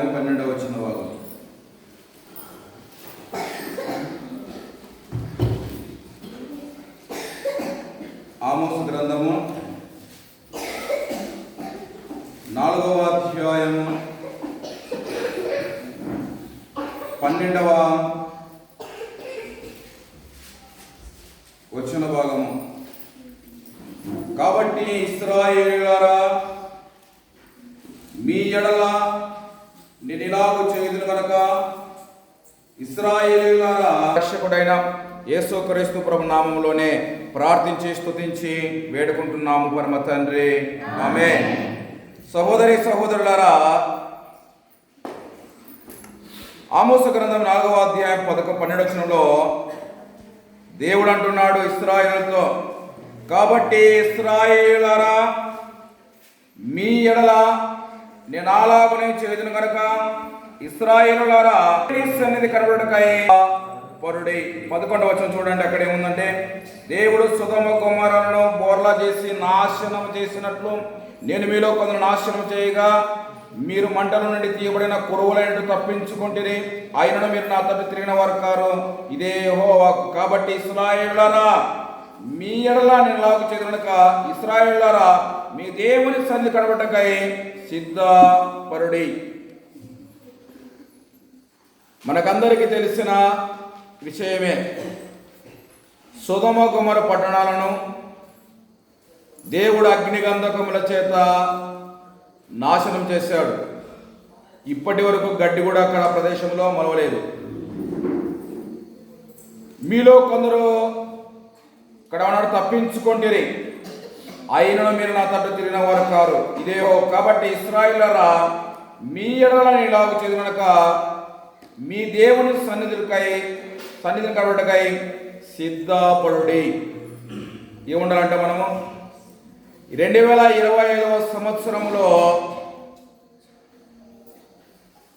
12వ వచనం ఆమోసు గ్రంథము 4వ అధ్యాయము 12వ వచన భాగము. కాబట్టి ఇశ్రాయేలీయులారా, మీ ఎడల నేను ఇలాగూ చేయుదును గనుక ఇశ్రాయేలీయులారా, రక్షకుడైన యేసుక్రీస్తు ప్రభు నామములోనే ప్రార్థించి స్తుతించి వేడుకుంటున్నాము పరమ తండ్రి, ఆమేన్. సహోదరి సహోదరులారా, ఆమోసు గ్రంథం 4వ అధ్యాయం 12వ వచనంలో దేవుడు అంటున్నాడు ఇశ్రాయేలుతో, కాబట్టి ఇశ్రాయేలీయులారా, మీ ఎడల నేను అలాగనే చేయుదును గనుక ఇశ్రాయేలులారా, సన్నిధి కనబడుటకై పరుడి. 11వ వచనం చూడండి, అక్కడ ఏముందంటే, దేవుడు సొదొమ గొమొర్రాలను బోర్లా చేసి నాశనం చేసినట్లు నేను మీలో కొందరు నాశనం చేయగా మీరు మంటల నుండి తీయబడిన కురువులైనట్టు తప్పించుకుంటుని, ఆయనను మీరు నా తట్టు తిరిగిన వారు కారు, ఇదే యెహోవా. కాబట్టి ఇశ్రాయేలులారా, మీ ఎడల నేను ఇలాగ చేయుదును గనుక ఇశ్రాయేలులారా, మీ దేవుని సన్నిధి కనబడుటకై సిద్ధపరుడి. మనకందరికీ తెలిసిన విషయమే, సొదొమ గొమొర్రా పట్టణాలను దేవుడు అగ్నిగంధకముల చేత నాశనం చేశాడు. ఇప్పటి వరకు గడ్డి కూడా అక్కడ ప్రదేశంలో మొలవలేదు. మీలో కొందరు ఇక్కడ ఉన్నాడు, తప్పించుకొంటిరి, ఆయనను మీరు నా తట్టు తిరిగిన వారు కారు, ఇదే. కాబట్టి ఇశ్రాయేలులారా, మీ ఎడల నేను ఇలాగ చేయుదును గనుక మీ దేవుని సన్నిధిని కనబడుటకై సిద్ధపడుడి. ఏముండాలంటే, మనము 2025వ సంవత్సరంలో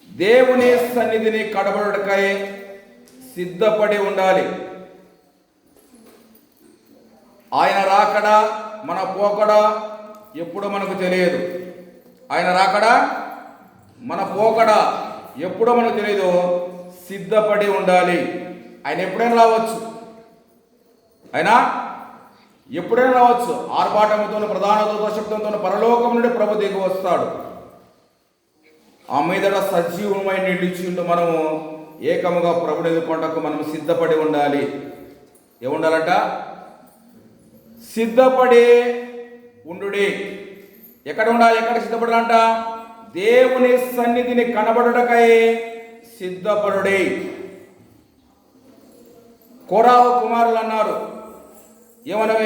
దేవుని సన్నిధిని కనబడుటకై సిద్ధపడి ఉండాలి. ఆయన రాకడా మన పోకడా ఎప్పుడు మనకు తెలియదు. ఆయన రాకడా మన పోకడా ఎప్పుడో మనకు తెలియదు. సిద్ధపడి ఉండాలి. ఆయన ఎప్పుడైనా రావచ్చు. ఆయన ఎప్పుడైనా రావచ్చు. ఆర్భాటంతో, ప్రధాన దూతశబ్దంతో పరలోకం నుండి ప్రభు దిగి వస్తాడు. ఆ మీదట సజీవమై నిలిచిండు. మనము ఏకముగా ప్రభుడు ఎదుర్కొంటకు మనం సిద్ధపడి ఉండాలి. ఏముండాలంట? సిద్ధపడి ఉండుడి. ఎక్కడ ఉండాలి? ఎక్కడ సిద్ధపడాలంట? దేవుని సన్నిధిని కనబడుటకై సిద్ధపడుడి. కోరాహు కుమారులు అన్నారు.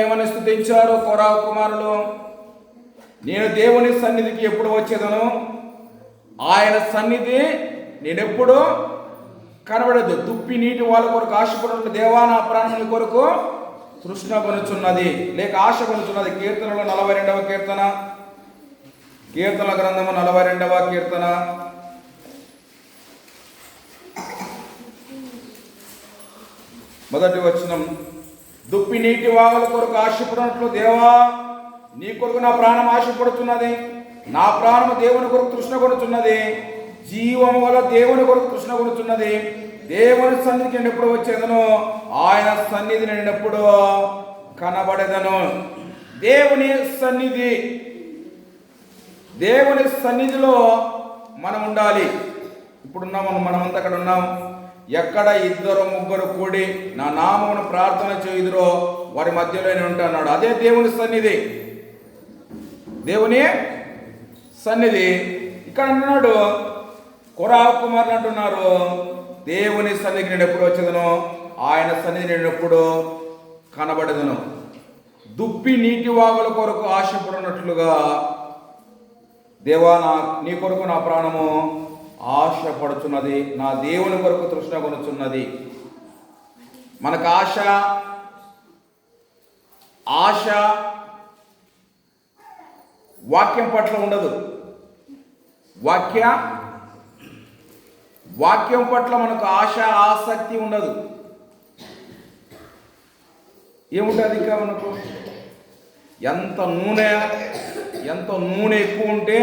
ఏమని స్తుతించారు కోరాహు కుమారులు? నేను దేవుని సన్నిధికి ఎప్పుడు వచ్చేదను, ఆయన సన్నిధి నేనెప్పుడు కనబడదు. దుప్పి నీటి వాళ్ళ కొరకు ఆశపడు, దేవా నా ప్రాణముల కొరకు తృష్ణ కొనుచున్నది, లేక ఆశ కొనుచున్నది. కీర్తనలో 42వ కీర్తన, కీర్తన గ్రంథము 42వ కీర్తన, మొదటి వచనం, దుప్పి నీటి వాగుల కొరకు ఆశపడినట్లు దేవా నీ కొరకు నా ప్రాణం ఆశపడుతున్నది, నా ప్రాణము దేవుని కొరకు తృష్ణ కొనుచున్నది, జీవము వల్ల దేవుని కొరకు తృష్ణ కొనుచున్నది. దేవుని సన్నిధికి నేను ఎప్పుడు వచ్చేదను, ఆయన సన్నిధి నేను ఎప్పుడు కనబడేదను. దేవుని సన్నిధి, దేవుని సన్నిధిలో మనం ఉండాలి. ఇప్పుడున్నాం మనమంతా అక్కడ ఉన్నాం. ఎక్కడ ఇద్దరు ముగ్గురు కూడి నా నామమును ప్రార్థన చేయుదురో వారి మధ్యలోనే ఉంటున్నాడు. అదే దేవుని సన్నిధి. దేవుని సన్నిధి. ఇక్కడ అంటున్నాడు, కోరాహు కుమారులు అంటున్నారు, దేవుని సన్నిధికి నేను ఎప్పుడు వచ్చేదను, ఆయన సన్నిధి నేను ఎప్పుడు కనబడేదను. దుప్పి నీటి వాగుల కొరకు ఆశపడినట్లుగా దేవా నీ కొరకు నా ప్రాణము ఆశపడుచున్నది, నా దేవుని కొరకు తృష్ణ కొనుచున్నది. మనకు ఆశ వాక్యం పట్ల ఉండదు. వాక్యం పట్ల మనకు ఆశ ఆసక్తి ఉండదు. ఏముంటుంది ఇంకా మనకు? ఎంత నూనె ఎక్కువ ఉంటే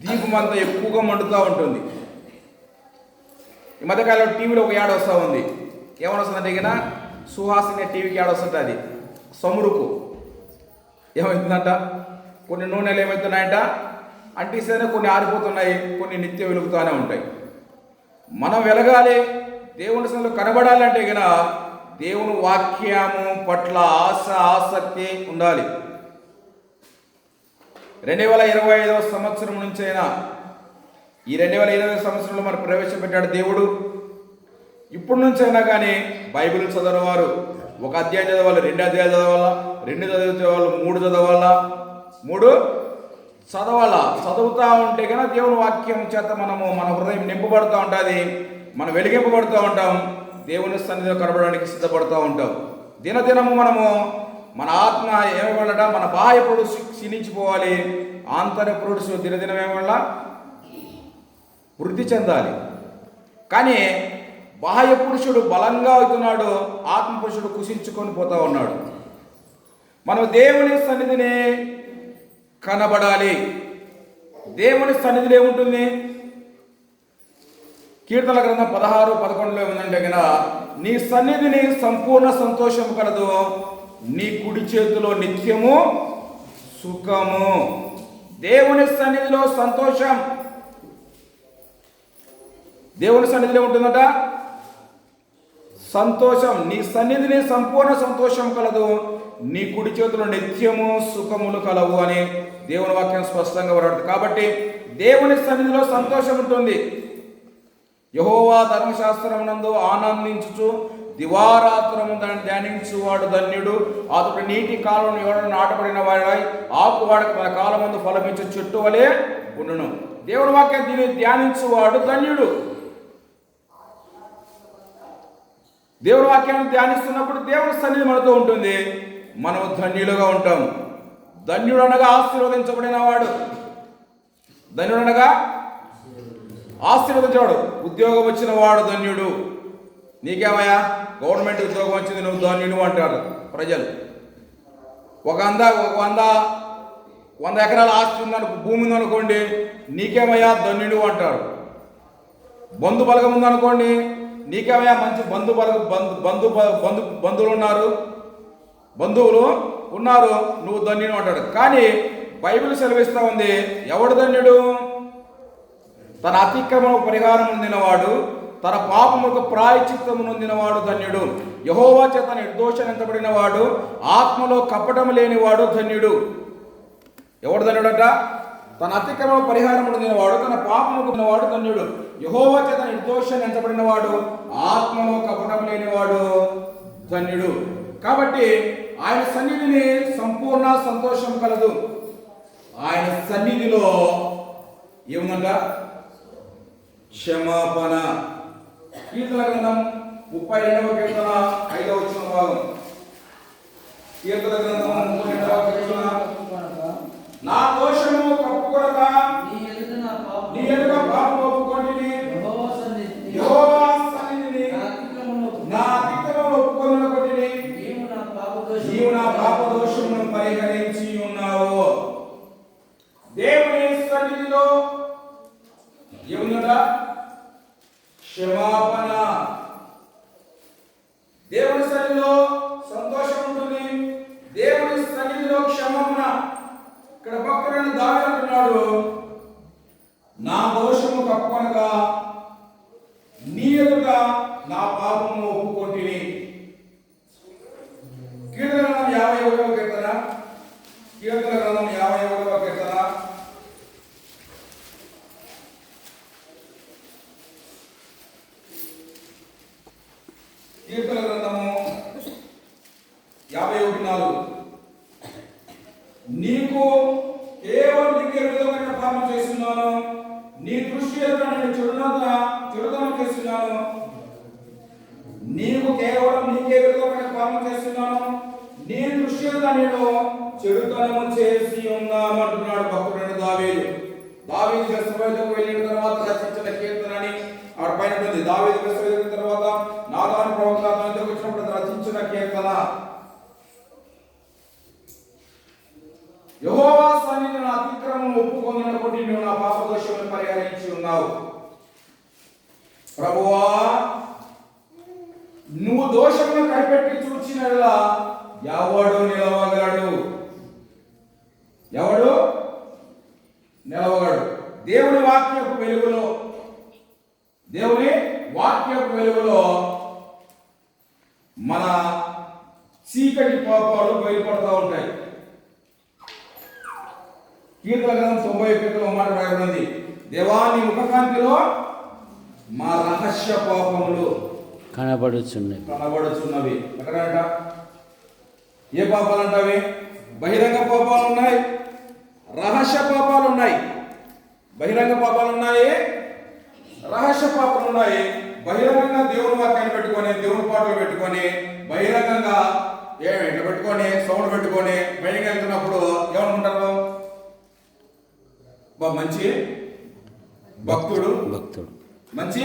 దీపం అంత ఎక్కువగా మండుతూ ఉంటుంది. ఈ మధ్యకాలంలో టీవీలో ఒక యాడ్ వస్తూ ఉంది. ఏమని వస్తుందంటే ఇక సుహాసిని టీవీకి యాడ్ వస్తుంటే అది సమురుకు ఏమవుతుందంట, కొన్ని నూనెలు ఏమవుతున్నాయంట అంటిస్తేనే కొన్ని ఆరిపోతున్నాయి, కొన్ని నిత్యం వెలుగుతూనే ఉంటాయి. మనం వెలగాలి, దేవుని సన్నిధిలో కనబడాలంటే ఇక దేవుని వాక్యము పట్ల ఆసక్తి ఉండాలి. 2025 సంవత్సరం నుంచి అయినా ఈ 2025 సంవత్సరంలో మనకు ప్రవేశపెట్టాడు దేవుడు. ఇప్పటి నుంచి అయినా కానీ బైబిల్ చదవవారు ఒక అధ్యాయం చదవాలి, 2 అధ్యాయాలు చదవాలా, 2 చదివితే వాళ్ళు 3 చదవాలా, 3 చదవాలా. చదువుతూ ఉంటే కన్నా దేవుని వాక్యం చేత మన హృదయం నింపబడుతూ ఉంటుంది, మనం వెలిగింపబడుతూ ఉంటాం, దేవుని సన్నిధిలో కనబడడానికి సిద్ధపడుతూ ఉంటాం. దినదినము మన ఆత్మ ఏమవల్ల, మన బాహ్య పురుషు క్షీణించిపోవాలి, ఆంతర్య పురుషు దినదినం ఏమవల్ల వృద్ధి చెందాలి. కానీ బాహ్య పురుషుడు బలంగా అవుతున్నాడు, ఆత్మ పురుషుడు కుషించుకొని పోతూ ఉన్నాడు. మనం దేవుని సన్నిధిని కనబడాలి. దేవుని సన్నిధిలో ఏముంటుంది? కీర్తనల గ్రంథం 16:11 ఏముందంటే కనుక, నీ సన్నిధిని సంపూర్ణ సంతోషం కలదు, నీ కుడి చేతిలో నిత్యము సుఖము. దేవుని సన్నిధిలో సంతోషం. దేవుని సన్నిధిలో ఉంటుందట సంతోషం. నీ సన్నిధిని సంపూర్ణ సంతోషం కలదు, నీ కుడి చేతిలో నిత్యము సుఖములు కలవు అని దేవుని వాక్యం స్పష్టంగా వరాడుతుంది. కాబట్టి దేవుని సన్నిధిలో సంతోషం ఉంటుంది. యెహోవా ధర్మశాస్త్రమునందు ఆనందించుచు దివారాత్రము దాన్ని ధ్యానించువాడు ధన్యుడు. అతడు నీటి కాలంలో ఎవరు నాటబడిన వాడై ఆకువాడకు తన కాలం ముందు ఫలమించు చెట్టు వలె ఉండును. దేవుని వాక్యం దీన్ని ధ్యానించువాడు ధన్యుడు. దేవుని వాక్యాన్ని ధ్యానిస్తున్నప్పుడు దేవుని సన్నిధి మనతో ఉంటుంది, మనం ధన్యులుగా ఉంటాం. ధన్యుడు అనగా ఆశీర్వదించబడిన వాడు. ధన్యుడు అనగా ఆశీర్వదించేవాడు. ఉద్యోగం వచ్చిన వాడు ధన్యుడు. నీకేమయ్యా గవర్నమెంట్ ఉద్యోగం వచ్చింది, నువ్వు ధన్యుడు అంటారు ప్రజలు. ఒక 100 ఎకరాల ఆస్తి ఉందనుకో, భూమి ఉందనుకోండి, నీకేమయ్యా ధన్యుడు అంటారు. బంధు బలగం ఉందనుకోండి, నీకేమయ్యా మంచి బంధువులు ఉన్నారు, నువ్వు ధన్యుడు అంటాడు. కానీ బైబిల్ సెలవిస్తూ ఉంది, ఎవడు ధన్యుడు? తన అతిక్రమము పరిహారం పొందినవాడు, తన పాపములకు ప్రాయశ్చిత్తము నొందినవాడు ధన్యుడు. యెహోవా చేత నిర్దోషించబడిన వాడు, ఆత్మలో కపటము లేనివాడు ధన్యుడు. ఎవడు ధన్యుడట? తన అతిక్రమము పరిహారం పొందినవాడు, తన పాపముకు వాడు ధన్యుడు. యెహోవా చేత నిర్దోషించబడిన వాడు, ఆత్మలో కపటము లేనివాడు ధన్యుడు. కాబట్టి ఆయన సన్నిధిని సంపూర్ణ సంతోషం కలదు. ఆయన సన్నిధిలో ఏముందంట? క్షమాపణ. కీర్తన గ్రంథం 32వ కీర్తన 5వ భాగం. కీర్తన గ్రంథం 32వ కీర్తన, నా దోషము కప్పుకొనక నీ ఎదుట పాపము ఒప్పుకొంటిని, యెహోవా సన్నిధిని నా అతిక్రమములు ఒప్పుకొనుకొంటిని, నీవు నా పాప దోషమును పరిహరించి ఉన్నావు. దేవుని సన్నిధిలో ఏముందట? క్షమాపణ. దేవుని సన్నిధిలో సంతోషం ఉంటుంది, దేవుని సన్నిధిలో క్షమాపణ. ఇక్కడ భక్తుడైన దావీదు అంటున్నాడు, నా దోషము కప్పుకొనగా నీ ఎదుట నా పాపము ఒప్పుకొంటిని. కీర్తన గ్రంథం 51వ కీర్తన, కీర్తన గ్రంథం 51వ కీర్తన, కీర్తన గ్రంథము 51:4, నీకు కేవలం నీకే విధమైన పాపం చేస్తున్నాను, నీ దృష్టి ఎదుట నేను చెడుతనం చేస్తున్నాను. నీకు కేవలం నీకే విధమైన పాపం చేస్తున్నాను, నీ దృష్టి ఎదుట నేను చెడుతనము చేసి ఉన్నామంటున్నాడు భక్తుడైన దావీదు. దావీదు బెత్షెబకు వెళ్ళిన తర్వాత రచించిన కీర్తనని ఆడ పైన ఉంది. దావీదు బెత్షెబకు వెళ్ళిన తర్వాత నాతాను ప్రవక్త అతనితో వచ్చినప్పుడు రచించిన కీర్తన. యెహోవా సన్నిధిని నా అతిక్రమం ఒప్పుకొనుకొంటిని, నీవు నా పాప దోషములను పరిహరించి ఉన్నావు. ప్రభువా నువ్వు దోషమును కనిపెట్టి చూచినలా ఎవడు నిలవగలడు? ఎవడు నిలవగలడు? దేవుని వాక్యపు వెలుగులో మన చీకటి పాపాలు బయలుపడతా ఉంటాయి. కీర్తన గ్రంథం 91 మాట రాయబడింది, దేవాని ముఖకాంతిలో మా రహస్య పాపములు కనబడుచున్నవి. ఎక్కడంట? ఏ పాపాలు అంటావి? బహిరంగ పాపాలు ఉన్నాయి, రహస్య పాపాలు ఉన్నాయి. బహిరంగ పాపాలు ఉన్నాయి, రహస్య పాపాలు ఉన్నాయి. బహిరంగంగా దేవుని వాక్యాన్ని పెట్టుకొని, దేవుని పాటలు పెట్టుకొని, బహిరంగంగా ఇట్లా పెట్టుకొని, సౌండ్ పెట్టుకొని బయటకు వెళ్తున్నప్పుడు ఏమనుకుంటారు? మంచి భక్తుడు, మంచి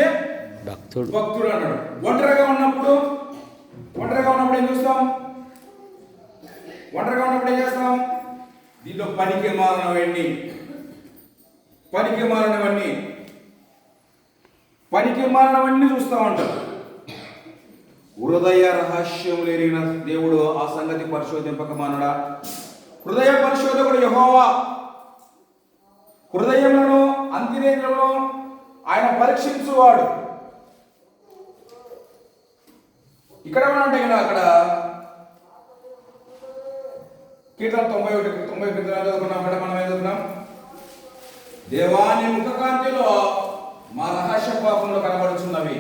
భక్తుడు అన్నాడు. ఒంటరిగా ఉన్నప్పుడు ఏం చూస్తాం? ఒంటరిగా ఉన్నప్పుడు ఏం చేస్తాం? దీంట్లో పనికి మారినవన్నీ చూస్తా ఉంటారు. హృదయ రహస్యములు ఎరిగిన దేవుడు ఆ సంగతి పరిశోధింపక మానడా? హృదయ పరిశోధకుడు యెహోవా. హృదయములను అంతరేంద్రములను ఆయన పరీక్షించువాడు. ఇక్కడ అంటే అక్కడ కీర్తన 91 చదువుకున్నాం. అక్కడ మనం ఏం చదువుకున్నాం? దేవాని ముఖకాంతిలో మా రహస్య పాపములు కనబడుచున్నవి,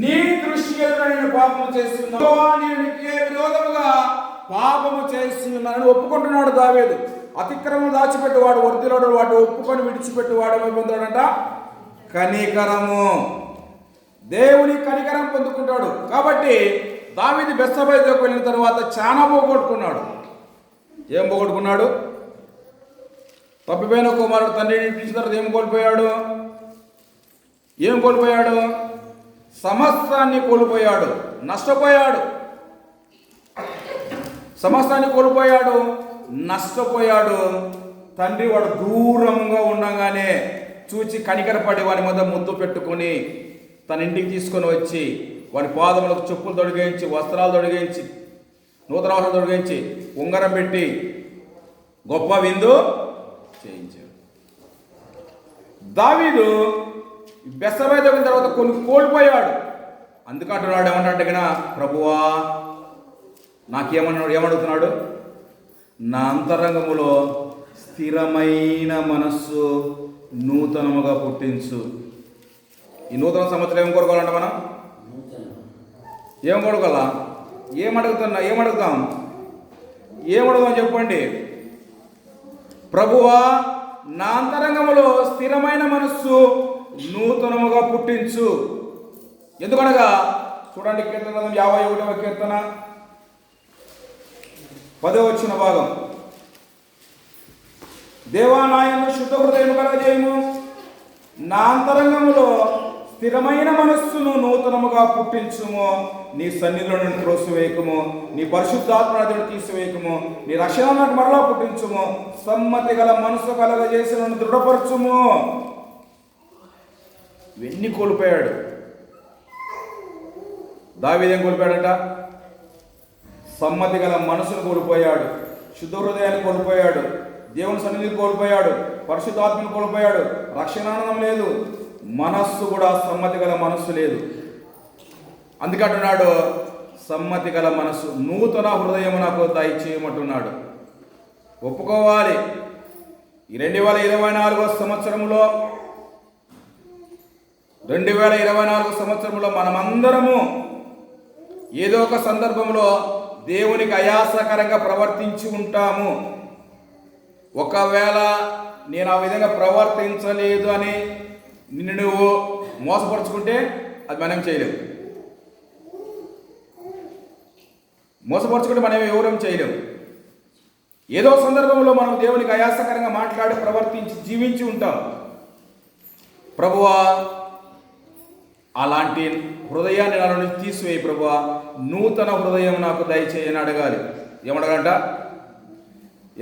నీ దృష్టిలో నేను పాపము చేస్తున్నాను, విరోధముగా పాపము చేస్తున్నానని ఒప్పుకుంటున్నాడు దావీదు. అతిక్రమం దాచిపెట్టువాడు వర్ధిల్లుడు, వాడు ఒప్పుకొని విడిచిపెట్టువాడు పొందుతాడంట కనికరము. దేవుని కనికరం పొందుకుంటాడు. కాబట్టి దావీదు బెత్షెబకు వెళ్ళిన తర్వాత చాలా పోగొట్టుకున్నాడు. ఏం పోగొట్టుకున్నాడు? తప్పిపోయిన కుమారుడు తండ్రిని ఇచ్చిన తర్వాత ఏం కోల్పోయాడు? సమస్తాన్ని కోల్పోయాడు, నష్టపోయాడు. సమస్తాన్ని కోల్పోయాడు, నష్టపోయాడు. తండ్రి వాడు దూరంగా ఉండగానే చూచి కనికరపడి వాని మధ్య ముద్దు పెట్టుకొని తన ఇంటికి తీసుకొని వచ్చి వాడి పాదములకు చెప్పులు తొడిగించి, వస్త్రాలు తొడిగించి, నూతన వస్త్రాలు తొడిగించి, ఉంగరం పెట్టి గొప్ప విందు చేయించాడు. దావీదు బెత్షెబ జరిగిన తర్వాత కొన్ని కోల్పోయాడు. అందుకంటున్నాడు ఏమంటే కన్నా, ప్రభువా ఏమడుగుతున్నాడు? నా అంతరంగములో స్థిరమైన మనస్సు నూతనముగా పుట్టించు. ఈ నూతన సంవత్సరం ఏం కోరుకోవాలంట? మనం ఏం కోరుకోవాలా? ఏమడుగుదాం చెప్పండి? ప్రభువా నా అంతరంగములో స్థిరమైన మనస్సు నూతనముగా పుట్టించు. ఎందుకనగా చూడండి, కీర్తన 51వ కీర్తన 10వ భాగం. దేవా నా యందు శుద్ధ హృదయము కలగజేయుము, నా అంతరంగములో స్థిరమైన మనస్సును నూతనముగా పుట్టించుము. నీ సన్నిధిలో నుండి త్రోసివేయకము, నీ పరిశుద్ధాత్మను తీసివేయకము, నీ రక్షణను మరలా పుట్టించుము. సమ్మతి గల మనసు కలగజేసి నన్ను దృఢపరచుము. ఇవన్నీ కోల్పోయాడు. దావీదు ఏం కోల్పోయాడంట? సమ్మతి గల మనసును కోల్పోయాడు, శుద్ధ హృదయాన్ని కోల్పోయాడు, దేవుని సన్నిధిని కోల్పోయాడు, పరిశుద్ధాత్మను కోల్పోయాడు, రక్షణానందం లేదు, మనస్సు కూడా సమ్మతి గల మనస్సు లేదు. అందుకంటున్నాడు సమ్మతి గల మనస్సు, నూతన హృదయం నాకు దయచేయమంటున్నాడు. ఒప్పుకోవాలి. ఈ 2024 సంవత్సరంలో మనమందరము ఏదో ఒక సందర్భంలో దేవునికి అయాసకరంగా ప్రవర్తించి ఉంటాము. ఒకవేళ నేను ఆ విధంగా ప్రవర్తించలేదు అని నిన్ను నువ్వు మోసపరుచుకుంటే అది మనం చేయలేము. మనం ఎవరేం చేయలేము. ఏదో సందర్భంలో మనం దేవునికి అయాసకరంగా మాట్లాడి ప్రవర్తించి జీవించి ఉంటాం. ప్రభువా అలాంటి హృదయాన్ని నా నుంచి తీసివేయి ప్రభువా, నూతన హృదయం నాకు దయచేయని అడగాలి.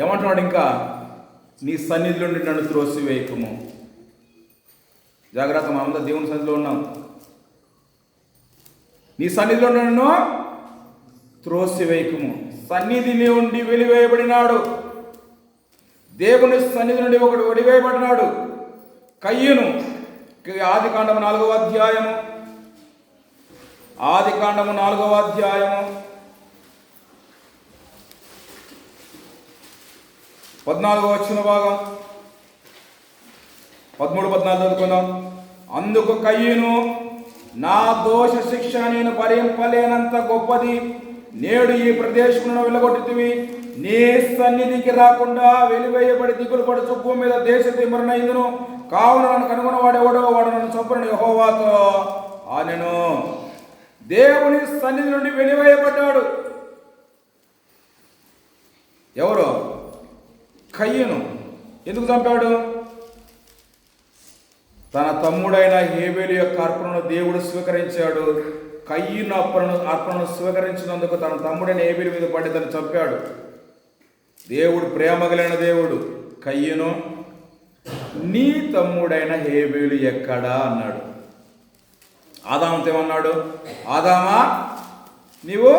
ఏమంటున్నాడు ఇంకా? నీ సన్నిధిలో నన్ను త్రోసివేయకము. జాగ్రత్త, మనమంతా దేవుని సన్నిధిలో ఉన్నాం. నీ సన్నిధిలో నన్ను త్రోసివేయకుము. సన్నిధిని ఉండి వెలివేయబడినాడు. దేవుని సన్నిధి నుండి ఒకడు వెలివేయబడినాడు, కయ్యూను. ఆదికాండము 4వ అధ్యాయము, ఆదికాండము 4వ అధ్యాయము 14వ వచన భాగం, 13-14 చదువుకుందాం. అందుకు కయ్యూను, నా దోష శిక్ష నేను భరింపలేనంత గొప్పది. నేడు ఈ ప్రదేశమును వెళ్ళగొట్టుతివి. నీ సన్నిధికి రాకుండా వెలివేయబడి దిగులు పడుచు భూమి మీద దేశ తిమ్మరనైందును. కావున నన్ను కనుగొనవాడెవడో వాడు నన్ను చంపునని యెహోవాతో అనెను. దేవుని సన్నిధి నుండి వెలివేయబడ్డాడు. ఎవరు? కయ్యూను. ఎందుకు చంపాడు? తన తమ్ముడైన హేబేలు యొక్క అర్పణను దేవుడు స్వీకరించాడు. కయ్యూను అర్పణను స్వీకరించినందుకు తన తమ్ముడైన హేబేలు మీద పడి తను చంపాడు. దేవుడు ప్రేమ కలిగిన దేవుడు. కయ్యూను, నీ తమ్ముడైన హేబేలు ఎక్కడా అన్నాడు. ఆదాముతో ఏమన్నాడు? ఆదామా, నీవు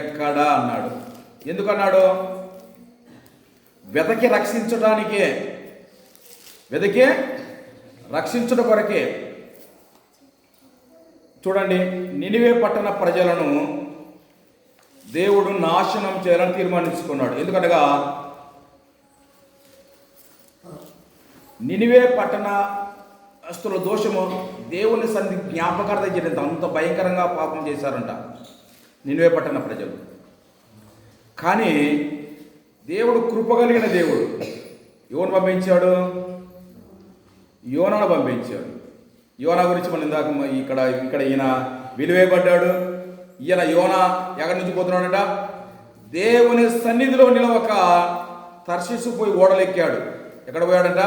ఎక్కడా అన్నాడు. ఎందుకన్నాడు? వెతకి రక్షించడానికే, వెతకి రక్షించుట కొరకే. చూడండి, నినివే పట్టణ ప్రజలను దేవుడు నాశనం చేయాలని తీర్మానించుకున్నాడు. ఎందుకనగా నినివే పట్టణస్తుల దోషము దేవుని సన్నిధి జ్ఞాపకార్థ చేయడంత అంత భయంకరంగా పాపం చేశారంట నినివే పట్టణ ప్రజలు. కానీ దేవుడు కృపగలిగిన దేవుడు. ఎవరు పంపించాడు? యోనాను పంపించాడు. యోనా గురించి మనం ఇందాక ఇక్కడ ఈయన విలువేయబడ్డాడు. ఈయన యోనా ఎక్కడి నుంచి పోతున్నాడట? దేవుని సన్నిధిలో నిలవక తర్షీసు పోయి ఓడలెక్కాడు. ఎక్కడ పోయాడట?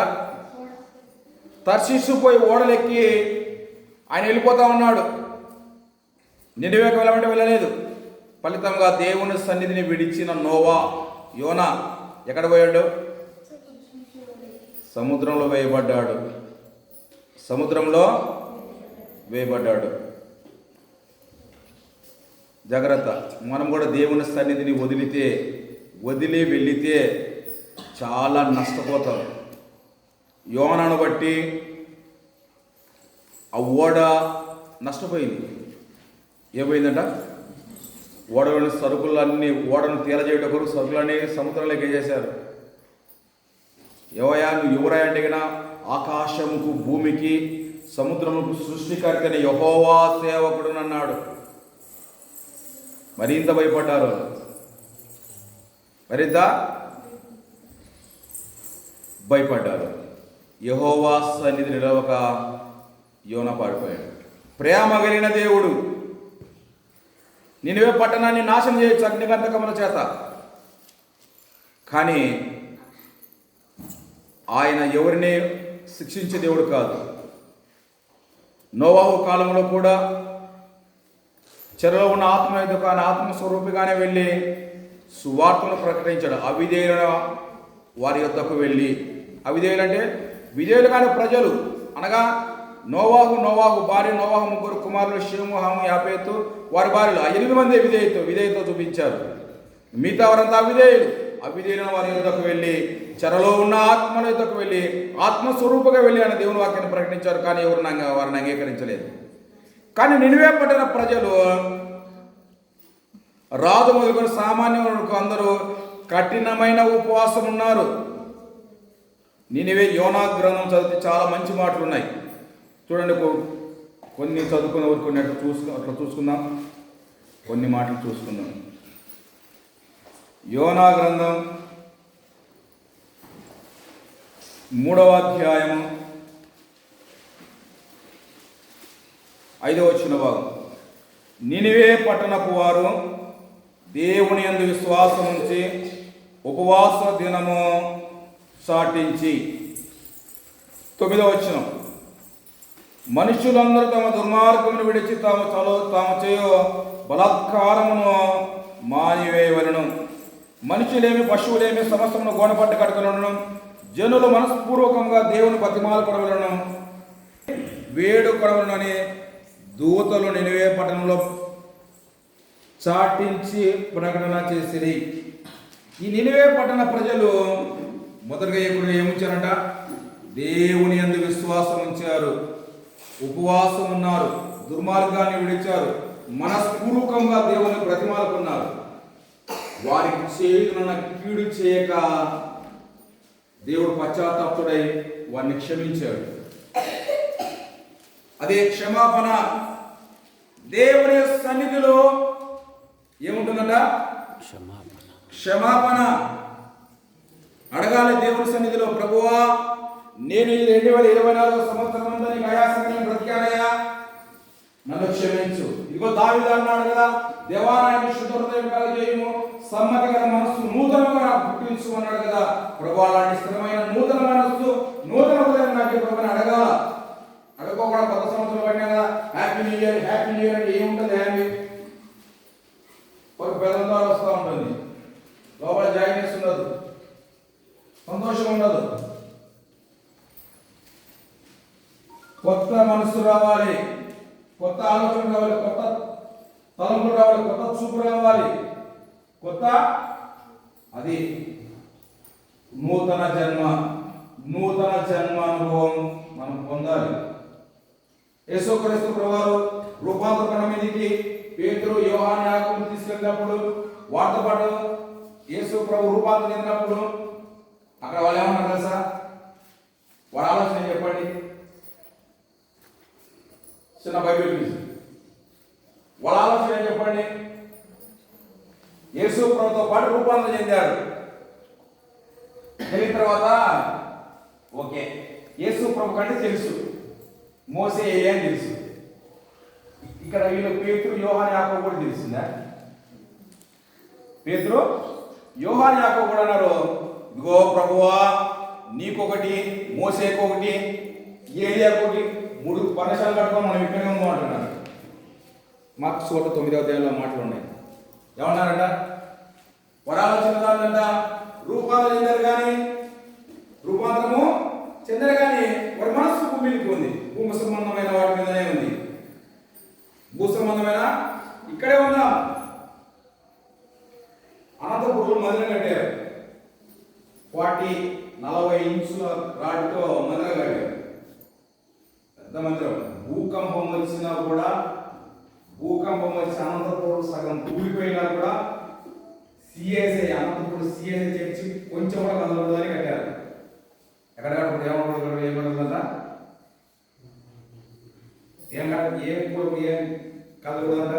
తర్షీసు పోయి ఓడలెక్కి ఆయన వెళ్ళిపోతా ఉన్నాడు. నినివేకి వెళ్ళమంటే వెళ్ళలేదు. ఫలితంగా దేవుని సన్నిధిని విడిచిన యోనా ఎక్కడ పోయాడు? సముద్రంలో వేయబడ్డాడు. సముద్రంలో వేయబడ్డాడు. జాగ్రత్త. మనం కూడా దేవుని సన్నిధిని వదిలి వెళితే చాలా నష్టపోతాం. యోనాను బట్టి ఆ ఓడ నష్టపోయింది. ఏమైందంట? ఓడలోని సరుకులన్నీ, ఓడను తీరజేయడం కొరకు సరుకులన్నీ సముద్రంలోకి వేసేశారు. ఎవయా నువ్వు ఎవరా అంటే ఆకాశముకు భూమికి సముద్రముకు సృష్టికర్త అయిన యెహోవా సేవకుడు అన్నాడు. మరింత భయపడ్డారు. మరింత భయపడ్డారు. యెహోవా సన్నిధి నిలవక యోనా పాడిపోయాడు. ప్రేమ కలిగిన దేవుడు నినివే పట్టణాన్ని నాశనం చేయొచ్చు అగ్నిగంధకముల చేత. కానీ ఆయన ఎవరిని శిక్షించే దేవుడు కాదు. నోవాహు కాలంలో కూడా చెరలో ఉన్న ఆత్మ ఎదుక ఆత్మస్వరూపిగానే వెళ్ళి సువార్తను ప్రకటించాడు. అవిధేయుల వారి యొద్దకు వెళ్ళి, అవిధేయులు అంటే విధేయులు కాని ప్రజలు అనగా నోవాహు భార్య, నోవాహు ముగ్గురు కుమారులు షేము, హాము, యాపేతు వారి భార్యలు 8 మంది విధేయత చూపించారు. మిగతా వారంతా అవిధేయులైన వారి యొద్దకు వెళ్ళి, చెరలో ఉన్న ఆత్మల యొద్దకు వెళ్ళి, ఆత్మస్వరూపంగా వెళ్ళి ఆయన దేవుని వాక్యాన్ని ప్రకటించారు. కానీ ఎవరు వారిని అంగీకరించలేదు. కానీ నినివే పట్టిన ప్రజలు రాజు మొదలుకొని సామాన్యులకు అందరూ కఠినమైన ఉపవాసం ఉన్నారు. నినివే యోనా గ్రంథం చదివితే చాలా మంచి మాటలు ఉన్నాయి. చూడండి, కొన్ని చదువుకునే వరకు అట్లా చూసుకుందాం. కొన్ని మాటలు చూసుకుందాం. యోనా గ్రంథం 3వ అధ్యాయం 5వ వచన భాగం. నినివే పట్టణపు వారు దేవుని యందు విశ్వాసం ఉంచి ఉపవాస దినము సాటించి. 9వ వచనం. మనుషులందరూ తమ దుర్మార్గమును విడిచి తాము చేయు బలాత్కారమును మానివేయవలను. మనుషులేమి పశువులేమి సమస్తమును గోనపట్ట కడుకలను. జనులు మనస్పూర్వకంగా దేవుని బతిమాలు కొడవలను, వేడు కొడవలనని దూతలు నినివే పట్టణంలో చాటించి ప్రకటన చేసిరి. ఈ నినివే పట్టణ ప్రజలు మొదటగా ఇప్పుడు ఏముంచారంట? దేవుని యందు విశ్వాసం ఉంచారు, ఉపవాసం ఉన్నారు, దుర్మార్గాన్ని విడిచారు, మనస్పూర్వకంగా దేవుని బ్రతిమాలుకున్నారు. వారికి చేయుతున్న కీడు చేయక దేవుడు పశ్చాత్తాపుడై వారిని క్షమించాడు. అదే క్షమాపణ. దేవుని సన్నిధిలో ఏముంటుందంట? క్షమాపణ అడగాలి దేవుని సన్నిధిలో. ప్రభువా, నేను ఈ 2024 సంవత్సరం నీకు ఆయాసంగా బ్రతికానయ్యా, నన్ను క్షమించు. ఇదిగో దావీదు అన్నాడు కదా, దేవా నాకు శుద్ధ హృదయం కలగజేయుము, సమ్మతి గల మనస్సు నూతనంగా నాకు పుట్టించు అన్నాడు కదా. ప్రభువా, అలాంటి స్థిరమైన నూతన మనస్సు, నూతన హృదయం నాకు ప్రభుని అడగాల. అడుకోకుండా కొత్త సంవత్సరం పడినా కదా happy new year happy new year అంటే ఏముంటుంది? హ్యాపీ ఒక పెద్ద వస్తూ ఉంటుంది, లోపల జాయినెస్ ఉండదు, సంతోషం ఉండదు. కొత్త మనసు రావాలి, కొత్త ఆలోచన రావాలి, కొత్త తలంపులు రావాలి, కొత్త చూపు రావాలి, కొత్త అది నూతన జన్మ, నూతన జన్మ అనుభవం మనం పొందాలి. యేసుక్రీస్తు ప్రభువారు రూపాంతర కొండ మీదకి పేతురు, యోహాను, యాకోబుని తీసుకెళ్ళినప్పుడు, వారితో పాటు యేసు ప్రభు రూపాంతరం చెందినప్పుడు అక్కడ వాళ్ళు ఏమన్నారు తెలుసా? వాడు ఆలోచన చెప్పండి, చిన్న బైబిల్ ప్లీజ్. వాళ్ళ ఆలోచన చెప్పండి. యేసు ప్రభుతో పాటు రూపాంతరం చెందాడు. తెలిసిన తర్వాత ఓకే, యేసు ప్రభు కంటే తెలుసు, మోసే అని తెలుసు. ఇక్కడ వీళ్ళు పేతురు, యోహాను, యాకోబు కూడా తెలిసిందా? పేతురు, యోహాను, యాకోబు కూడా అన్నారు, ఇదిగో ప్రభువా, నీకొకటి, మోసేకొకటి, ఏలియాకొకటి, 3 పర్ణశాలలు కట్టుకొని మనం ఇక్కడే ఉందాం అంటున్నారు. మార్క్స్ 9వ అధ్యాయంలో మాటలు ఉన్నాయి. ఏమన్నారంట? వరాలోచన రూపాంతరం చెందారు కానీ, రూపాంతరము చెందారు కానీ వారి మనస్సు భూమికి ఉంది. భూమి సంబంధమైన వాటి మీదనే ఉంది. భూ సంబంధమైన ఇక్కడే ఉందాం. అనంతపురంలో మందిరం కట్టారు. 40 ఇంచుల రాడ్తో మందిరం కట్టారు. పెద్ద మందిరం. భూకంపం వచ్చినా కూడా, భూకంపం వచ్చి అనంతపురం సగం కూలిపోయినా కూడా సిఎస్ఐ, అనంతపురం సిఎస్ఐ చర్చి కొంచెం కూడా కదలకూడదని కట్టారు. ఎక్కడ కట్టకూడదు? ఏమనుకుంటుందా? ఏం కదలకూడదంట?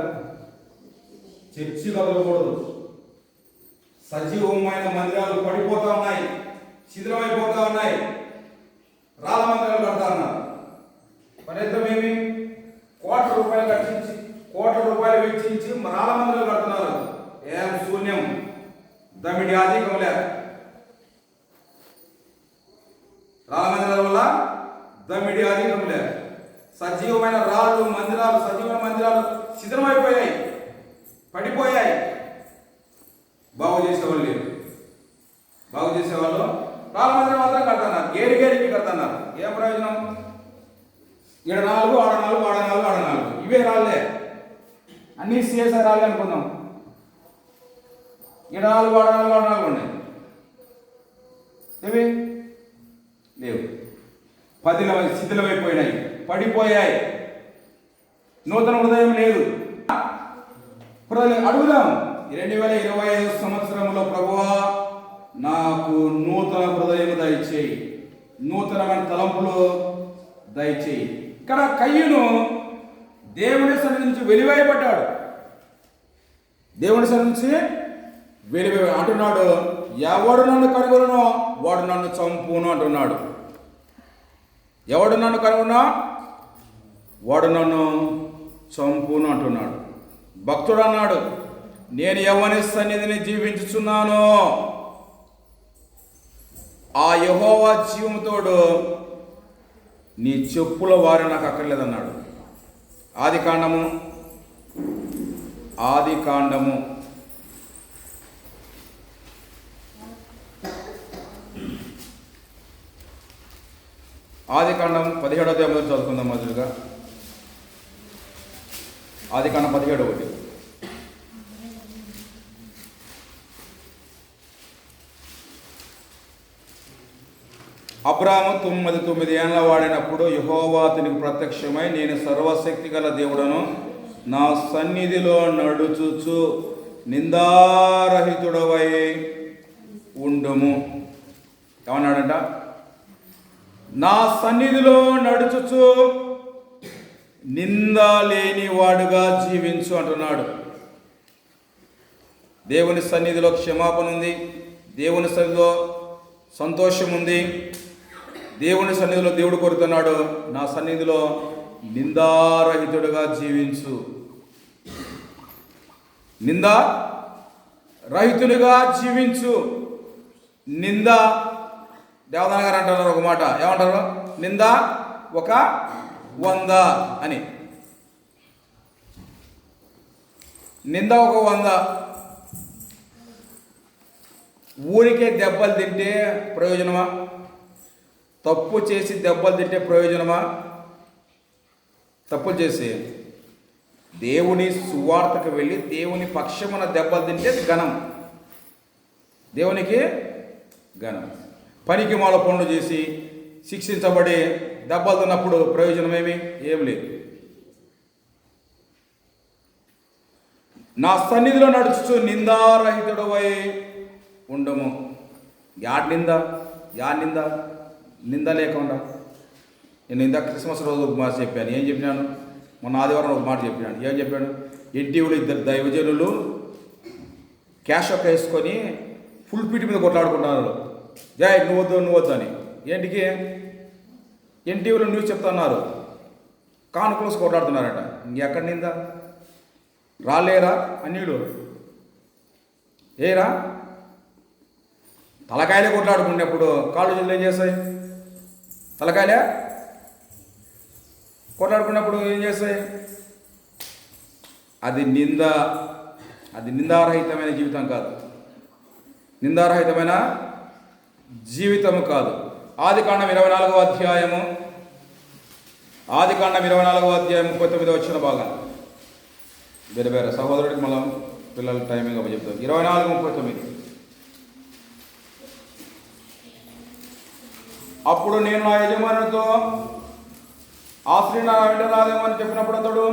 చర్చి కదలకూడదు. సజీవమైన మందిరాలు పడిపోతా ఉన్నాయి, శిథిలమైపోతా ఉన్నాయి, రాళ్ళ మందిరాలు కడతా ఉన్నారు. ఫలితం ఏమి? కోట్ల రూపాయలు వెచ్చించి రాళ్ళ మందిరాలు కడుతున్నారు. ఏం శూన్యం, దమిడి అధికం లే. రాళ్ళ మందిరాల వల్ల దమిడి అధికం లే. సజీవమైన రాళ్ళు మందిరాలు, సజీవమైన మందిరాలు శిథిలమైపోయాయి, పడిపోయాయి. బాగు చేసేవాళ్ళు లేరు. బాగు చేసేవాళ్ళు రాళ్ళ మందిరం మాత్రం కడుతున్నారు, గేరికి కడుతున్నారు. ఏం ప్రయోజనం? 7 4 ఆడ 4 ఆడ 4 ఆడ 4 ఇవే రాళ్ళే, అన్ని సిఎస్ఐ రాళ్ళే అనుకుందాం. 7 4 ఆడ 4 ఆడ 4 ఉన్నాయి, ఏవి లేవు. శిథిలమైపోయినాయి, పడిపోయాయి. నూతన హృదయం లేదు. అడుగుదాం, 2025 సంవత్సరంలో ప్రభువా, నాకు నూతన హృదయం దయచేయి, నూతనమైన తలంపులు దయచేయి. ఇక్కడ కయ్యూను దేవుని సన్నిధి నుంచి వెలివేయబడ్డాడు. దేవుని సన్నిధి నుంచి వెలివేయ అంటున్నాడు, ఎవడు నన్ను కనుగొనో వాడు నన్ను చంపును అంటున్నాడు. ఎవడు నన్ను కనుగొన్నా వాడు నన్ను చంపును అంటున్నాడు. భక్తుడు అన్నాడు, నేను యెహోవా సన్నిధిని జీవించుచున్నాను, ఆ యెహోవా జీవముతోడు నీ చెప్పుల వారి నాకు అక్కర్లేదన్నాడు. ఆది కాండము 17వ అధ్యాయం చదువుకుందాం మొదలుగా. ఆదికాండం 17:1. అబ్రాము 99 ఏళ్ల వాడినప్పుడు యెహోవా అతనికి ప్రత్యక్షమై, నేను సర్వశక్తి గల దేవుడను, నా సన్నిధిలో నడుచుచు నిందారహితుడవై ఉండుము. ఏమన్నాడంట? నా సన్నిధిలో నడుచుచు నింద లేని వాడుగా జీవించు అంటున్నాడు. దేవుని సన్నిధిలో క్షమాపణ ఉంది, దేవుని సన్నిధిలో సంతోషం ఉంది. దేవుని సన్నిధిలో దేవుడు కోరుతున్నాడు, నా సన్నిధిలో నిందారహితుడుగా జీవించు. నిందా రహితులుగా జీవించు. నింద, దేవదాన గారు అంటున్నారు ఒక మాట, ఏమంటారు? నింద ఒక 100 అని. నింద ఒక 100. ఊరికే దెబ్బలు తింటే ప్రయోజనమా? తప్పు చేసి దెబ్బలు తింటే ప్రయోజనమా? తప్పులు చేసి దేవుని సువార్తకు వెళ్ళి దేవుని పక్షమున దెబ్బలు తింటే ఘనం, దేవునికి ఘనం. పనికి మాల పనులు చేసి శిక్షించబడి దెబ్బలు తిన్నప్పుడు ప్రయోజనం ఏం లేదు. నా సన్నిధిలో నడుచుచు నిందారహితుడవై ఉండము. నింద లేకుండా. నేను ఇందాక క్రిస్మస్ రోజు ఒక మాట చెప్పాను. ఏం చెప్పినాను? మొన్న ఆదివారం ఒక మాట చెప్పినాను. ఏం చెప్పాను? ఎన్టీవీలో 2 దైవజనులు క్యాష్ ఒక వేసుకొని ఫుల్ పీటి మీద కొట్లాడుకుంటున్నారు. జై నువ్వు వద్దు అని. ఏంటికి? ఎన్టీవీలో న్యూస్ చెప్తున్నారు, కానుకలు కొట్లాడుతున్నారట. ఇంకెక్కడ నింద? రాలేరా అన్యులు? ఏరా? తలకాయలే కొట్లాడుకునేప్పుడు కాళ్ళు చేతులు ఏం చేస్తాయి? తలకాయలే కొట్లాడుకున్నప్పుడు ఏం చేస్తాయి? అది నిందారహితమైన జీవితం కాదు. నిందారహితమైన జీవితము కాదు. ఆదికాండం 24వ అధ్యాయము 39వ వచ్చిన భాగం. వేరే సహోదరుడికి మనం పిల్లల టైమింగ్ అవి చెప్తాం. 24:39. అప్పుడు నేను నా యజమానునితో, ఆ స్త్రీ నా వెంట రాదేమని చెప్పినప్పుడు అతడు,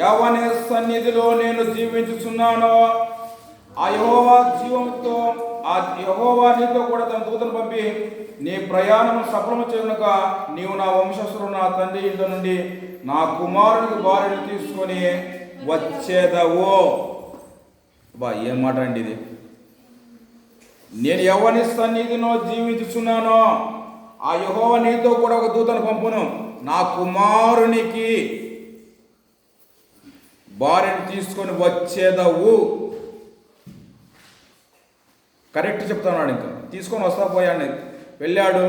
ఎవని సన్నిధిలో నేను జీవించుచున్నానో ఆ యెహోవా జీవంతో, ఆ యెహోవా నీతో కూడా తన దూతను పంపి నీ ప్రయాణం సఫలము చేయనుక నీవు నా వంశస్థుడు నా తండ్రి ఇంట నుండి నా కుమారునికి భార్యను తీసుకొని వచ్చేదవో. ఏం మాట అండి ఇది! నేను ఎవని సన్నిధిలో జీవించుచున్నానో ఆ యెహోవా నీతో కూడా ఒక దూతను పంపును, నా కుమారునికి భార్యను తీసుకొని వచ్చేదవు. కరెక్ట్ చెప్తున్నాడు. ఇంకా తీసుకొని వస్తా పోయాడు. వెళ్ళాడు,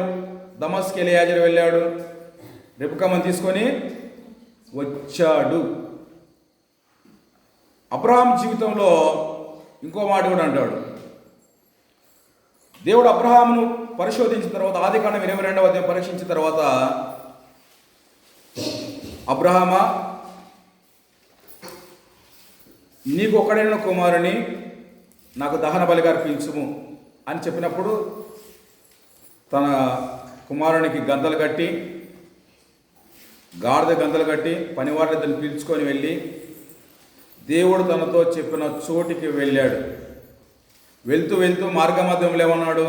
దమస్కి ఎలియాజరు వెళ్ళాడు, రెబెక్కను తీసుకొని వచ్చాడు. అబ్రహాం జీవితంలో ఇంకో మాట కూడా అంటాడు. దేవుడు అబ్రహామును పరిశోధించిన తర్వాత, ఆదికాండం 22వ అధ్యాయం పరీక్షించిన తర్వాత, అబ్రహామా, నీకు ఒక్కడైన కుమారుని నాకు దహన బలిగా అర్పించుము అని చెప్పినప్పుడు తన కుమారునికి గంతలు కట్టి, గాడిద గంతలు కట్టి పనివారిని దాన్ని పిలుచుకొని వెళ్ళి దేవుడు తనతో చెప్పిన చోటికి వెళ్ళాడు. వెళ్తూ మార్గ మధ్యంలో ఏమన్నాడు?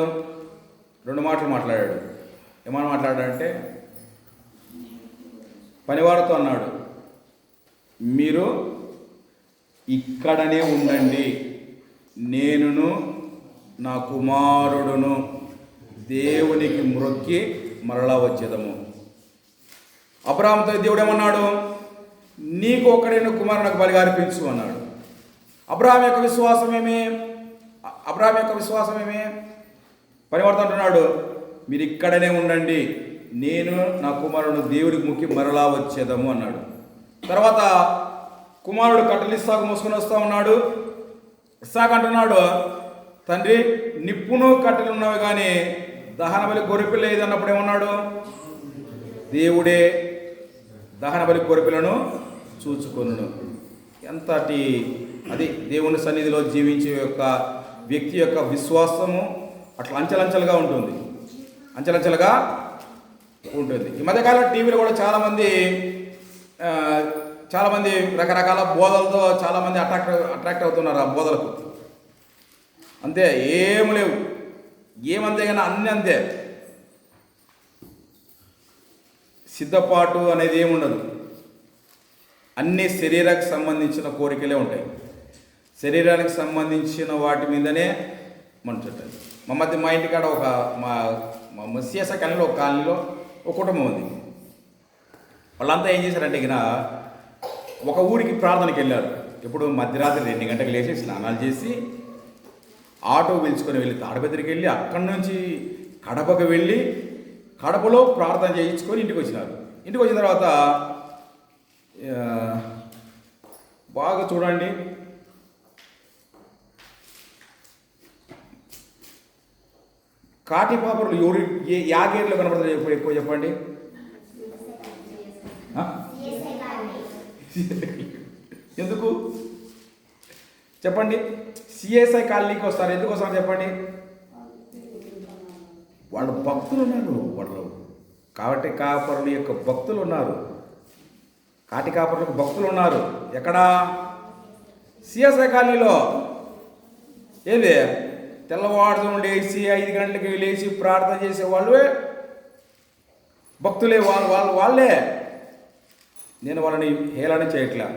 2 మాటలు మాట్లాడాడు. ఏమని మాట్లాడాడంటే, పనివారితో అన్నాడు, మీరు ఇక్కడనే ఉండండి, నేనును నా కుమారుడును దేవునికి మ్రొక్కి మరలా వచ్చేదము. అబ్రహాముతో దేవుడు ఏమన్నాడు? నీకు ఒక్కడైన కుమారుడు నాకు బలిగా అర్పించు అన్నాడు. అబ్రహాం యొక్క విశ్వాసం ఏమి? పనివారితో అంటున్నాడు, మీరు ఇక్కడనే ఉండండి, నేను నా కుమారుడు దేవుడికి మొక్కి మరలా వచ్చేదము అన్నాడు. తర్వాత కుమారుడు కట్టెలు ఇస్సాకు మోసుకొని వస్తూ ఉన్నాడు. ఇస్సాకు అంటున్నాడు, తండ్రి నిప్పును కట్టెలు ఉన్నవి కానీ దహన బలి గొర్రెపిల్ల ఏది అన్నప్పుడు ఏమన్నాడు? దేవుడే దహన బలి గొర్రెపిల్లను చూచుకొనును. ఎంతటి అది దేవుని సన్నిధిలో జీవించే యొక్క వ్యక్తి యొక్క విశ్వాసము అట్లా అంచెలంచెలుగా ఉంటుంది, అంచెలంచెలుగా ఉంటుంది. ఈ మధ్యకాలంలో టీవీలో కూడా చాలామంది రకరకాల బోధలతో చాలామంది అట్రాక్ట్ అవుతున్నారు ఆ బోధలకు. అంతే, ఏం లేవు, ఏమంతే కానీ అన్నీ అంతే. సిద్ధపాటు అనేది ఏముండదు, అన్ని శరీరానికి సంబంధించిన కోరికలే ఉంటాయి. శరీరానికి సంబంధించిన వాటి మీదనే మనచుంటుంది. మా ఇంటికాడ మా సీఎస్ఐ కాలనీలో ఒక కాలనీలో ఒక కుటుంబం ఉంది. వాళ్ళంతా ఏం చేశారంటే ఇక ఒక ఊరికి ప్రార్థనకి వెళ్ళారు. ఇప్పుడు మధ్యరాత్రి 2 గంటలకు లేచి స్నానాలు చేసి ఆటో పిలుచుకొని వెళ్ళి తాడపత్రికి వెళ్ళి అక్కడి నుంచి కడపకు వెళ్ళి కడపలో ప్రార్థన చేయించుకొని ఇంటికి వచ్చినారు. ఇంటికి వచ్చిన తర్వాత బాగా చూడండి, కాటిపాపర్లు ఎవరు యాగేర్లో కనబడతారు ఎక్కువ చెప్పండి. ఎందుకు చెప్పండి? సిఎస్ఐ కాలనీకి వస్తారు. ఎందుకు వస్తారు చెప్పండి? వాళ్ళు భక్తులు ఉన్నారు, వాళ్ళు కాబట్టి కాపరుల యొక్క భక్తులు ఉన్నారు, కాటి కాపరులకు భక్తులు ఉన్నారు. ఎక్కడ? సిఎస్ఐ కాలనీలో. ఏది తెల్లవారుజామున లేచి 5 గంటలకి లేచి ప్రార్థన చేసే వాళ్ళే భక్తులే, వాళ్ళే. నేను వాళ్ళని హేళన చేయట్లా.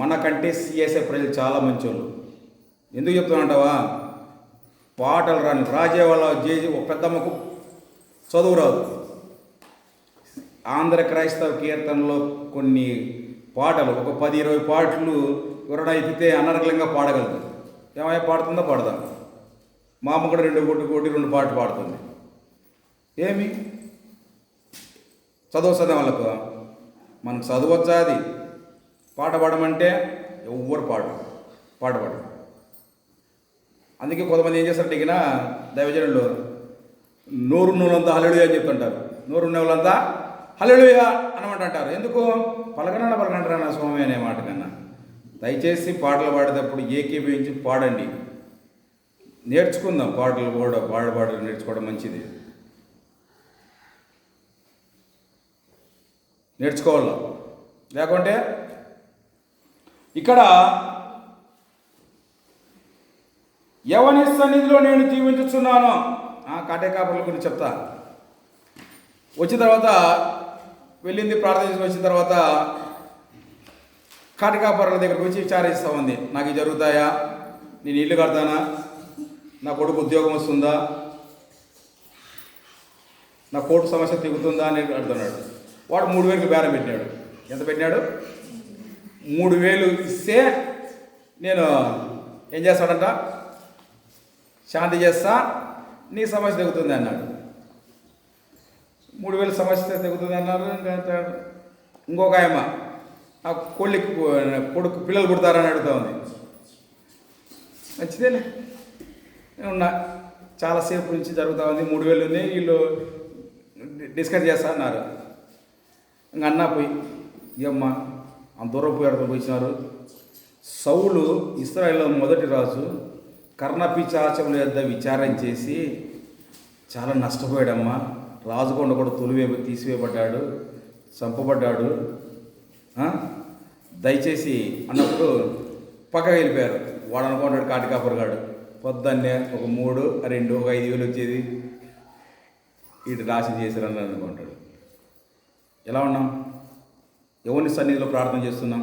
మనకంటే సిఎస్ఐ ప్రజలు చాలా మంచోళ్ళు. ఎందుకు చెప్తున్నాంటావా? పాటలు రాని రాజే వాళ్ళ జేజీ ఒక పెద్దమ్మకు చదువు రాదు. ఆంధ్ర క్రైస్తవ కీర్తనలో కొన్ని పాటలు ఒక 10-20 పాటలు ఎవరైనా ఎత్తితే అనర్గళంగా పాడగలదు. ఏమైనా పాడుతుందో పాడదాం. మా అమ్మ కూడా 2 పాటలు పాడుతుంది. ఏమి చదువు వాళ్ళకు? మనకు చదువచ్చా? అది పాట పాడమంటే ఎవ్వరు పాడబడు. అందుకే కొంతమంది ఏం చేస్తారంటే ఇక దైవజనులు నోరున్నోళ్ళంతా హల్లెలూయా అని చెప్తుంటారు. నోరున్నోళ్ళంతా హల్లెలూయా అనమంటారు. ఎందుకు? పలకనంటారా నా స్వామి అనే మాట కన్నా. దయచేసి పాటలు పాడేటప్పుడు ఏకీభవించి పాడండి. నేర్చుకుందాం, పాటలు కూడా పాడడం నేర్చుకోవడం మంచిది, నేర్చుకోవాలి. లేకుంటే ఇక్కడ ఎవని సన్నిధిలో నేను జీవించుచున్నాను, కాటే కాపర్ల గురించి చెప్తా. వచ్చిన తర్వాత వెళ్ళింది, ప్రార్థన చేసి వచ్చిన తర్వాత కాటి కాపర్ల దగ్గరకు వచ్చి విచారిస్తూ ఉంది. నాకు ఇది జరుగుతాయా? నేను ఇల్లు కడతానా? నా కొడుకు ఉద్యోగం వస్తుందా? నా కోర్టు సమస్య తిరుగుతుందా అని అడుగుతున్నాడు. వాడు 3,000 బేరం పెట్టినాడు. ఎంత పెట్టినాడు? 3,000 ఇస్తే నేను ఏం చేస్తాడంట, శాంతి చేస్తా, నీ సమస్య తెగుతుంది అన్నాడు. 3,000 సమస్య తెగుతుంది అన్నారు. ఇంకొక ఆయమ్మ ఆ కొడుకు పిల్లలు పుడతారని అడుగుతా ఉంది. మంచిదేలే, ఉన్నా చాలాసేపు నుంచి జరుగుతూ ఉంది. 3,000 ఉన్నాయి, వీళ్ళు డిస్కస్ చేస్తా అన్నారు. ఇంక అన్నా పోయి ఏమ్మా అంత దూరం పోయినారు. సౌలు ఇశ్రాయేలు మొదటి రాజు కర్ణపిశాచముల యొద్ద విచారం చేసి చాలా నష్టపోయాడమ్మా. రాజుకొండ కూడా తీసివేయబడ్డాడు, చంపబడ్డాడు. దయచేసి అన్నప్పుడు పక్కకి వెళ్ళిపోయారు. వాడు అనుకుంటాడు కాటి కాపరిగాడు, పొద్దున్నే ఒక 3, 2, ఒక 5,000 వచ్చేది వీటి రాశి చేశారని అనుకుంటాడు. ఎలా ఉన్నాం? ఎవరిని సన్నిధిలో ప్రార్థన చేస్తున్నాం?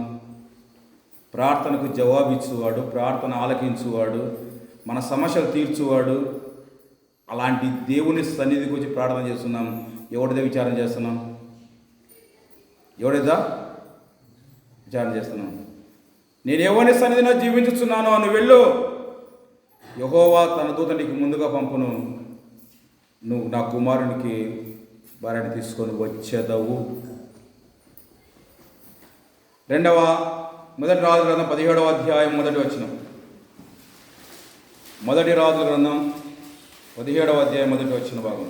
ప్రార్థనకు జవాబిచ్చువాడు, ప్రార్థన ఆలకించువాడు, మన సమస్యలు తీర్చువాడు. అలాంటి దేవుని సన్నిధికి వచ్చి ప్రార్థన చేస్తున్నాం. ఎవరిదే విచారణ చేస్తున్నాం? ఎవరిదా విచారణ చేస్తున్నాం? నేను ఎవరిని సన్నిధిలో జీవించుతున్నానో నువ్వు వెళ్ళు, యెహోవా తన దూత నీకు ముందుగా పంపును, నువ్వు నా కుమారునికి భార్యని తీసుకొని వచ్చేదవు. మొదటి రాజుల గ్రంథం 17వ అధ్యాయం 1వ వచనం. మొదటి రాజుల గ్రంథం 17వ అధ్యాయం 1వ వచన భాగం.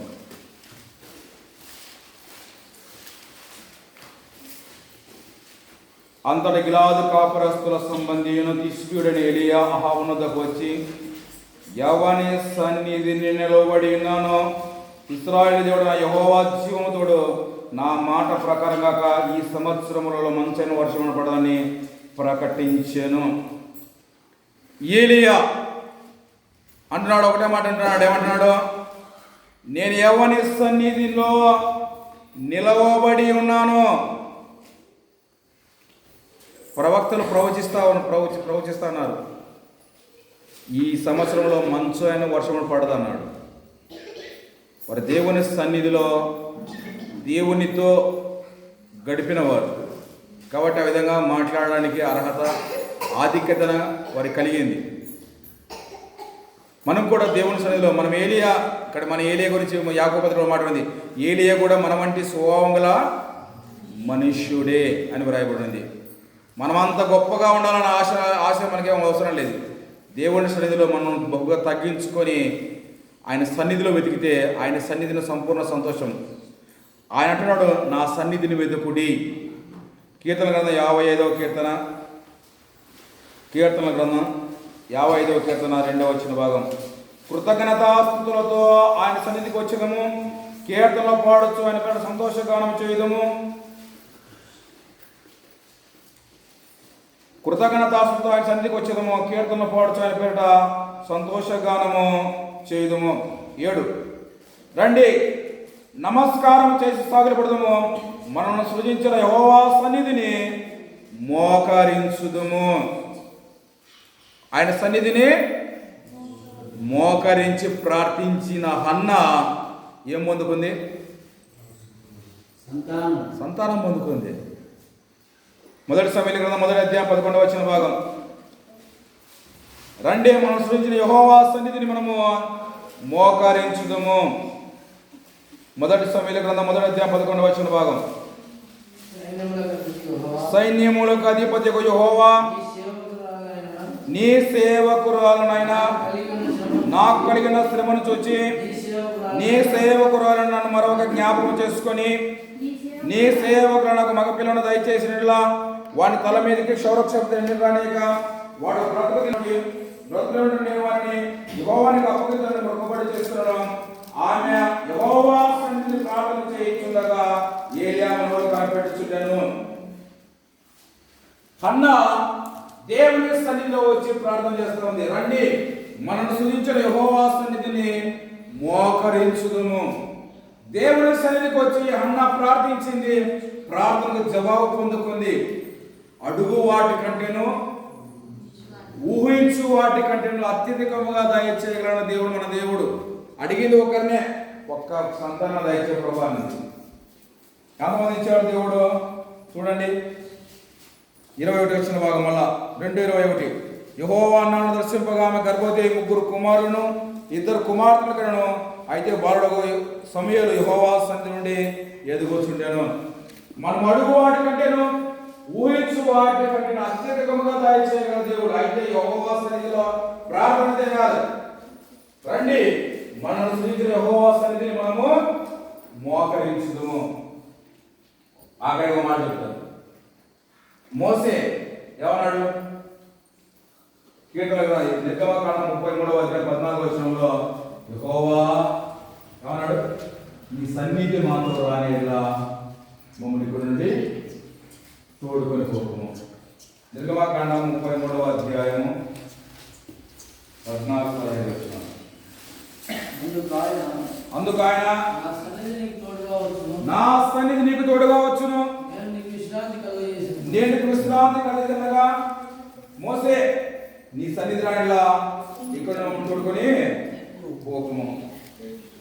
అంతటి గిలాదు కాపురస్తుల సంబంధియును తిష్బీయుడని ఎలియా అహాబునొద్దకు వచ్చి, ఎవని సన్నిధిని నిలబడి ఉన్నానో ఇశ్రాయేలు దేవుడు యెహోవా జీవముతోడు నా మాట ప్రకారంగా ఈ సంవత్సరములలో మంచైన వర్షం పడదని ప్రకటించెను. ఏలియా అంటున్నాడు, ఒకటే మాట అంటున్నాడు. ఏమంటున్నాడు? నేను ఎవని సన్నిధిలో నిలవబడి ఉన్నాను. ప్రవక్తలు ప్రవచిస్తున్నారు, ఈ సంవత్సరంలో మంచు అయిన వర్షం పడదన్నాడు. వారి దేవుని సన్నిధిలో దేవునితో గడిపినవారు కాబట్టి ఆ విధంగా మాట్లాడడానికి అర్హత, ఆధిక్యత వారికి కలిగింది. మనం కూడా దేవుని సన్నిధిలో మనం ఏలియా, ఇక్కడ మన ఏలియా గురించి యాకోబు పత్రికలో మాట్లాడింది, ఏలియా కూడా మన వంటి స్వభావం గల మనుష్యుడే అని వ్రాయబడింది. మనం అంత గొప్పగా ఉండాలన్న ఆశ మనకేమో అవసరం లేదు. దేవుని సన్నిధిలో మనం బహుగా తగ్గించుకొని ఆయన సన్నిధిలో వెతికితే ఆయన సన్నిధిని సంపూర్ణ సంతోషం. ఆయన అంటున్నాడు, నా సన్నిధిని వెతుకుడి. కీర్తన గ్రంథం 55వ కీర్తన, కీర్తన గ్రంథం 55వ కీర్తన 2వ వచన భాగం. కృతజ్ఞతాస్తుతులతో ఆయన సన్నిధికి వచ్చేదము, కీర్తనలో పాడొచ్చు, ఆయన పేరు సంతోషగానం చేయదము. కృతజ్ఞతాస్తుతో ఆయన సన్నిధికి వచ్చేదము, కీర్తనలో పాడొచ్చు, ఆయన పేరిట సంతోషగానము చేయదము. 7 రండి నమస్కారం చేసి సాగిలపడదము, మనల్ని సృజించిన యెహోవా సన్నిధిని మోకరించుదము. ఆయన సన్నిధిని మోకరించి ప్రార్థించిన హన్న ఏం పొందుకుంది? సంతానం పొందుకుంది. 1 సమూయేలు గ్రంథం 1వ అధ్యాయం 11వ వచన భాగం. రండి మనం సృజించిన యెహోవా సన్నిధిని మనము మోకరించుదము. 1 సమూయేలు గ్రంథం 1వ అధ్యాయం 11వ వచన భాగం. సైన్యములకు అధిపతియగు యెహోవా, నీ సేవకురాలనైనా నాకు కలిగిన శ్రమను చూచి నీ సేవకురాలను నన్ను మరొక జ్ఞాపకం చేసుకొని నీ సేవకులకు మగపిల్లను దయచేసినట్లా వాని తల మీదకి క్షౌరక్షేప రానిక వాడు బ్రతుకుని నేను వారిని యెహోవానికి అప్పగించాలని మొక్కుబడి చేస్తున్నాను. ఆమె యెహోవా సన్నిధిని ప్రార్థన చేయించుండగా ఏలియా నోరు కనిపెట్టుచుండెను. హన్నా దేవుని సన్నిధిలో వచ్చి ప్రార్థన చేస్తుంది. రండి మనను సృజించిన యెహోవా సన్నిధిని మోకరించుదుము. దేవుని సన్నిధికి వచ్చి హన్నా ప్రార్థించింది, ప్రార్థనకు జవాబు పొందుకుంది. అడుగు వాటి కంటేను ఊహించు వాటి కంటేను అత్యధికముగా దయచేయగలన దేవుడు మన దేవుడు. అడిగింది ఒకరినే, ఒక్క సంతానం దయచే ప్రభాని ఎంతమంది ఇచ్చాడు దేవుడు? చూడండి 21 వచ్చిన భాగం మళ్ళా 2:21. యెహోవా నన్ను దర్శింపగా ఆమె గర్భవతి 3 కుమారులను 2 కుమార్తెలు కనెను. అయితే బాలుడగు సమూయేలు యెహోవా సన్నిధి నుండి ఎదుగుచుండెను. మనం అడుగు వాటి కంటేను ఊహించు వాటి కంటే అత్యధికముగా దయచేయగల దేవుడు. అయితే యెహోవా సన్నిధిలో ప్రార్థన చేయాలి. రండి మనను సృజించిన యెహోవా సన్నిధిని మనము మోకరించుదుము. ఆఖరిగా మాట చెప్తారు. మోసే ఏమన్నాడు? నిర్గమకాండం 33వ అధ్యాయం 14వ వచనంలో యెహోవా ఏమన్నాడు? నీ సన్నిధి మాతో రానేలా మమ్మల్ని ఇక్కడ నుండి తోడుకొని పోకము. నిర్గమకాండం 33వ అధ్యాయము 14వ వచనం. అందుకు ఆయన నా సన్నిధి నీకు తోడుగా వచ్చును, నేను విశ్రాంతి కలిగినగా. మోసే నీ సన్నిధి రానిలా ఇక్కడ తోడుకొని పోకము.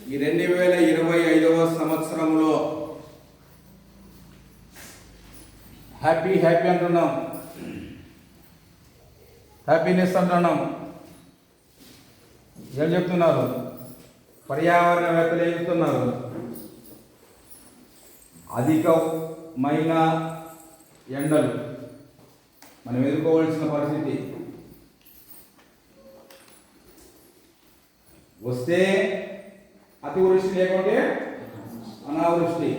ఈ 2025వ సంవత్సరంలో హ్యాపీ అంటున్నాం, హ్యాపీనెస్ అంటున్నాం. ఏం చెప్తున్నారు? పర్యావరణవేత్తలు ఏం చెప్తున్నారు? అధికమైన ఎండలు మనం ఎదుర్కోవాల్సిన పరిస్థితి వస్తే అతివృష్టి, లేకుంటే అనావృష్టి.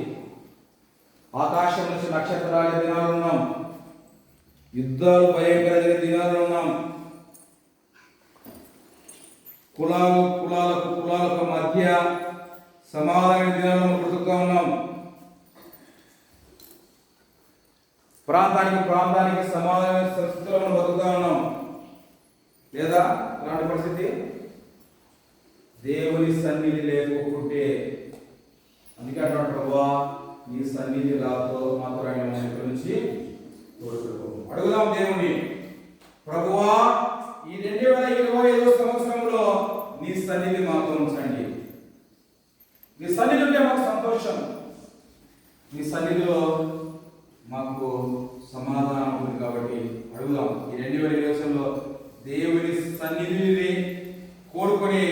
ఆకాశం నుంచి నక్షత్రాలు దినాలు ఉన్నాం. యుద్ధాలు భయంకరమైన దినాలు ఉన్నాం. కులాలకు మధ్య సమాధాన దినాలను బ్రతుకుతా ఉన్నాం. ప్రాంతానికి సమాధాన పరిస్థితులను బతుకుతా ఉన్నాం. లేదా అలాంటి పరిస్థితి దేవుని సన్నిధి లేకపోతే, అందుకే అంటున్నాడు ప్రభువా నీ సన్నిధి రాతో మాత్రం ఆయన నుంచి అడుగుదాం దేవుని, ప్రభువా ఈ 2025 సంవత్సరంలో నీ సన్నిధి మాతో ఉంచండి. నీ సన్నిధి ఉంటే మాకు సంతోషం, నీ సన్నిధిలో మాకు సమాధానం ఉంది. కాబట్టి అడుగుదాం ఈ 2020లో దేవుని సన్నిధిని కోరుకొని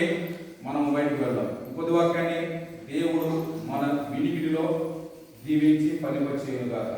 మనం బయటకు వెళ్దాం. కొద్ది వాక్యాన్ని దేవుడు మన వినికిడిలో దీవించి పనిపరిచేయుగాక.